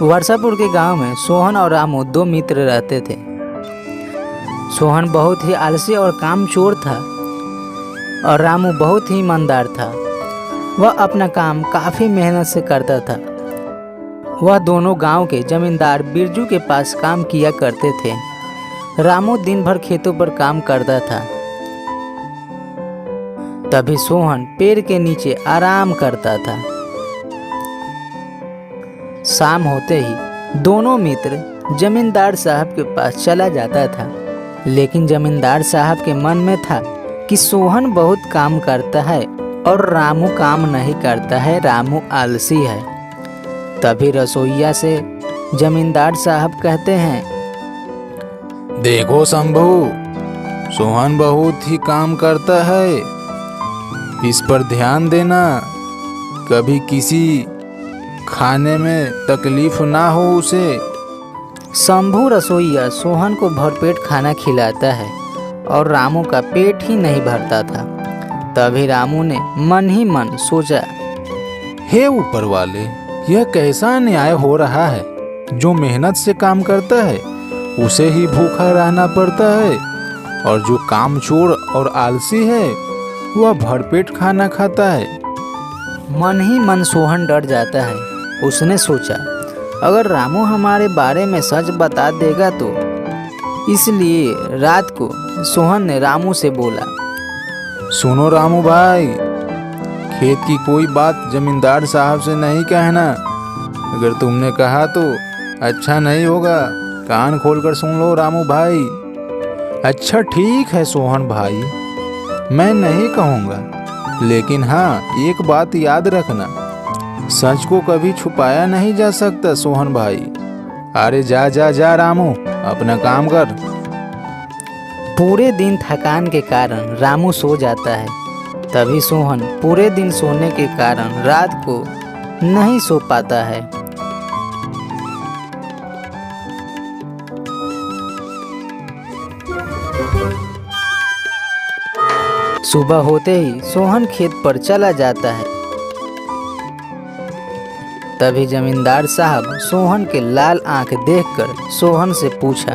वर्षापुर के गांव में सोहन और रामू दो मित्र रहते थे। सोहन बहुत ही आलसी और कामचोर था और रामू बहुत ही ईमानदार था। वह अपना काम काफ़ी मेहनत से करता था। वह दोनों गांव के जमींदार बिरजू के पास काम किया करते थे। रामू दिन भर खेतों पर काम करता था। तभी सोहन पेड़ के नीचे आराम करता था। शाम होते ही दोनों मित्र जमींदार साहब के पास चला जाता था, लेकिन जमींदार साहब के मन में था कि सोहन बहुत काम करता है और रामू काम नहीं करता है, रामू आलसी है। तभी रसोइया से जमींदार साहब कहते हैं, देखो शंभू, सोहन बहुत ही काम करता है, इस पर ध्यान देना, कभी किसी खाने में तकलीफ ना हो उसे। शंभू रसोइया सोहन को भरपेट खाना खिलाता है और रामू का पेट ही नहीं भरता था। तभी रामू ने मन ही मन सोचा, हे ऊपर वाले, यह कैसा अन्याय हो रहा है। जो मेहनत से काम करता है उसे ही भूखा रहना पड़ता है, और जो कामचोर और आलसी है वह भरपेट खाना खाता है। मन ही मन सोहन डर जाता है। उसने सोचा, अगर रामू हमारे बारे में सच बता देगा तो। इसलिए रात को सोहन ने रामू से बोला, सुनो रामू भाई, खेत की कोई बात जमींदार साहब से नहीं कहना। अगर तुमने कहा तो अच्छा नहीं होगा। कान खोलकर सुन लो रामू भाई। अच्छा ठीक है सोहन भाई, मैं नहीं कहूँगा, लेकिन हाँ, एक बात याद रखना, सच को कभी छुपाया नहीं जा सकता सोहन भाई। अरे जा जा जा रामू, अपना काम कर। पूरे दिन थकान के कारण रामू सो जाता है। तभी सोहन पूरे दिन सोने के कारण रात को नहीं सो पाता है। सुबह होते ही सोहन खेत पर चला जाता है। तभी जमींदार साहब सोहन के लाल आंख देखकर सोहन से पूछा,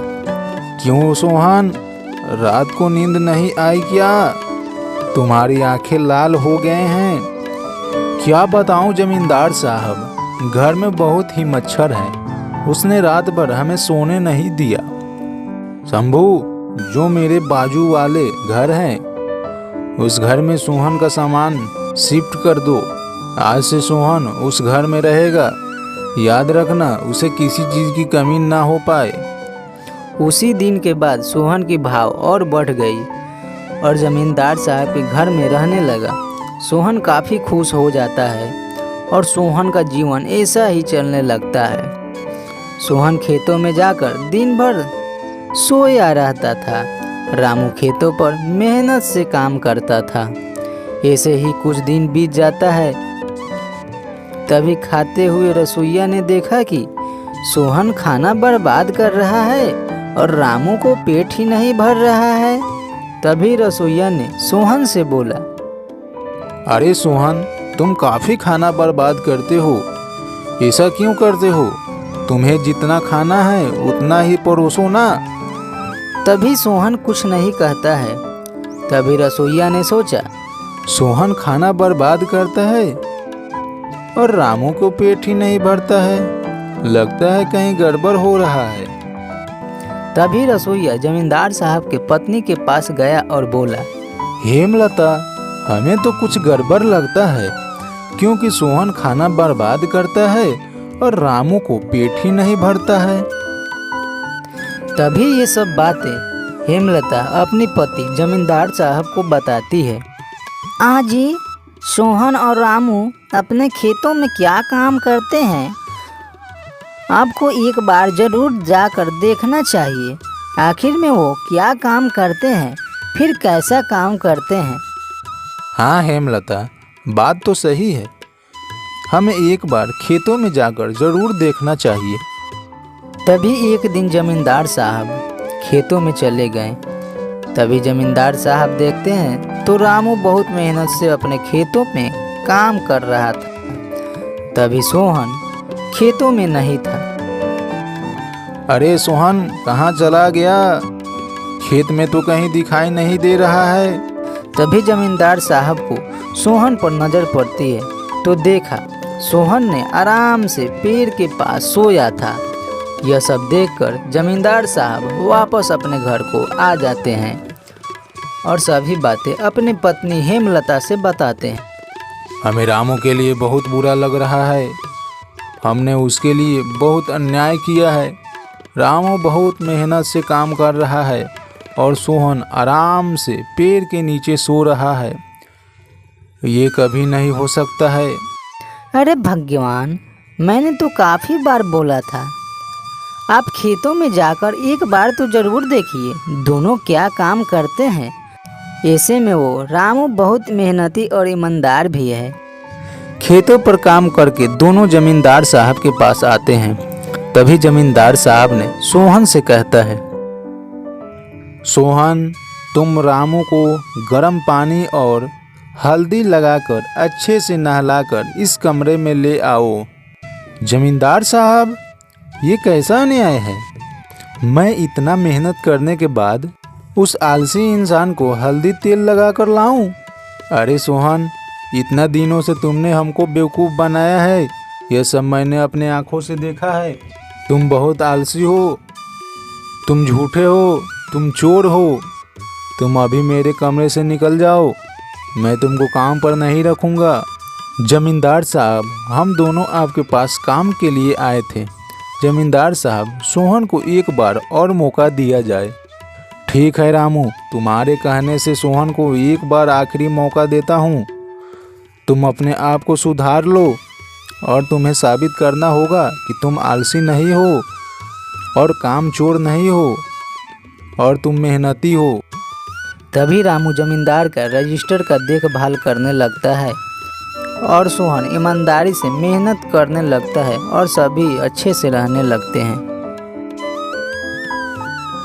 क्यों सोहन, रात को नींद नहीं आई क्या? तुम्हारी आंखें लाल हो गए हैं। क्या बताऊं जमींदार साहब, घर में बहुत ही मच्छर है, उसने रात भर हमें सोने नहीं दिया। शंभू, जो मेरे बाजू वाले घर हैं, उस घर में सोहन का सामान शिफ्ट कर दो। आज से सोहन उस घर में रहेगा। याद रखना, उसे किसी चीज़ की कमी ना हो पाए। उसी दिन के बाद सोहन की भाव और बढ़ गई और जमींदार साहब के घर में रहने लगा। सोहन काफ़ी खुश हो जाता है और सोहन का जीवन ऐसा ही चलने लगता है। सोहन खेतों में जाकर दिन भर सोया रहता था। रामू खेतों पर मेहनत से काम करता था। ऐसे ही कुछ दिन बीत जाता है। तभी खाते हुए रसोइया ने देखा कि सोहन खाना बर्बाद कर रहा है और रामू को पेट ही नहीं भर रहा है। तभी रसोइया ने सोहन से बोला, अरे सोहन, तुम काफ़ी खाना बर्बाद करते हो, ऐसा क्यों करते हो? तुम्हें जितना खाना है उतना ही परोसो ना। तभी सोहन कुछ नहीं कहता है। तभी रसोइया ने सोचा, सोहन खाना बर्बाद करता है और रामू को पेट ही नहीं भरता है, लगता है कहीं गड़बड़ हो रहा है। तभी रसोइया जमींदार साहब के पत्नी के पास गया और बोला, हेमलता, हमें तो कुछ गड़बड़ लगता है, क्योंकि सोहन खाना बर्बाद करता है और रामू को पेट ही नहीं भरता है। तभी ये सब बातें हेमलता अपनी पति जमींदार साहब को बताती है। जी, सोहन और रामू अपने खेतों में क्या काम करते हैं? आपको एक बार जरूर जाकर देखना चाहिए। आखिर में वो क्या काम करते हैं, फिर कैसा काम करते हैं। हाँ हेमलता, बात तो सही है, हमें एक बार खेतों में जाकर जरूर देखना चाहिए। तभी एक दिन जमींदार साहब खेतों में चले गए। तभी जमींदार साहब देखते हैं तो रामू बहुत मेहनत से अपने खेतों में काम कर रहा था। तभी सोहन खेतों में नहीं था। अरे सोहन, कहाँ चला गया? खेत में तो कहीं दिखाई नहीं दे रहा है। तभी जमींदार साहब को सोहन पर नजर पड़ती है तो देखा सोहन ने आराम से पेड़ के पास सोया था। यह सब देखकर जमींदार साहब वापस अपने घर को आ जाते हैं और सभी बातें अपनी पत्नी हेमलता से बताते हैं। हमें रामू के लिए बहुत बुरा लग रहा है। हमने उसके लिए बहुत अन्याय किया है। रामू बहुत मेहनत से काम कर रहा है और सोहन आराम से पेड़ के नीचे सो रहा है। ये कभी नहीं हो सकता है। अरे भगवान, मैंने तो काफ़ी बार बोला था, आप खेतों में जाकर एक बार तो ज़रूर देखिए दोनों क्या काम करते हैं। ऐसे में वो रामू बहुत मेहनती और ईमानदार भी है। खेतों पर काम करके दोनों जमींदार साहब के पास आते हैं। तभी जमींदार साहब ने सोहन से कहता है, सोहन, तुम रामू को गर्म पानी और हल्दी लगाकर अच्छे से नहलाकर इस कमरे में ले आओ। जमींदार साहब, ये कैसा अन्याय है? मैं इतना मेहनत करने के बाद उस आलसी इंसान को हल्दी तेल लगाकर लाऊं? अरे सोहन, इतना दिनों से तुमने हमको बेवकूफ़ बनाया है। यह सब मैंने अपने आँखों से देखा है। तुम बहुत आलसी हो, तुम झूठे हो, तुम चोर हो। तुम अभी मेरे कमरे से निकल जाओ, मैं तुमको काम पर नहीं रखूँगा। जमींदार साहब, हम दोनों आपके पास काम के लिए आए थे। जमींदार साहब, सोहन को एक बार और मौका दिया जाए। ठीक है रामू, तुम्हारे कहने से सोहन को एक बार आखिरी मौका देता हूँ। तुम अपने आप को सुधार लो और तुम्हें साबित करना होगा कि तुम आलसी नहीं हो और कामचोर नहीं हो और तुम मेहनती हो। तभी रामू जमींदार का रजिस्टर का देखभाल करने लगता है और सोहन ईमानदारी से मेहनत करने लगता है और सभी अच्छे से रहने लगते हैं।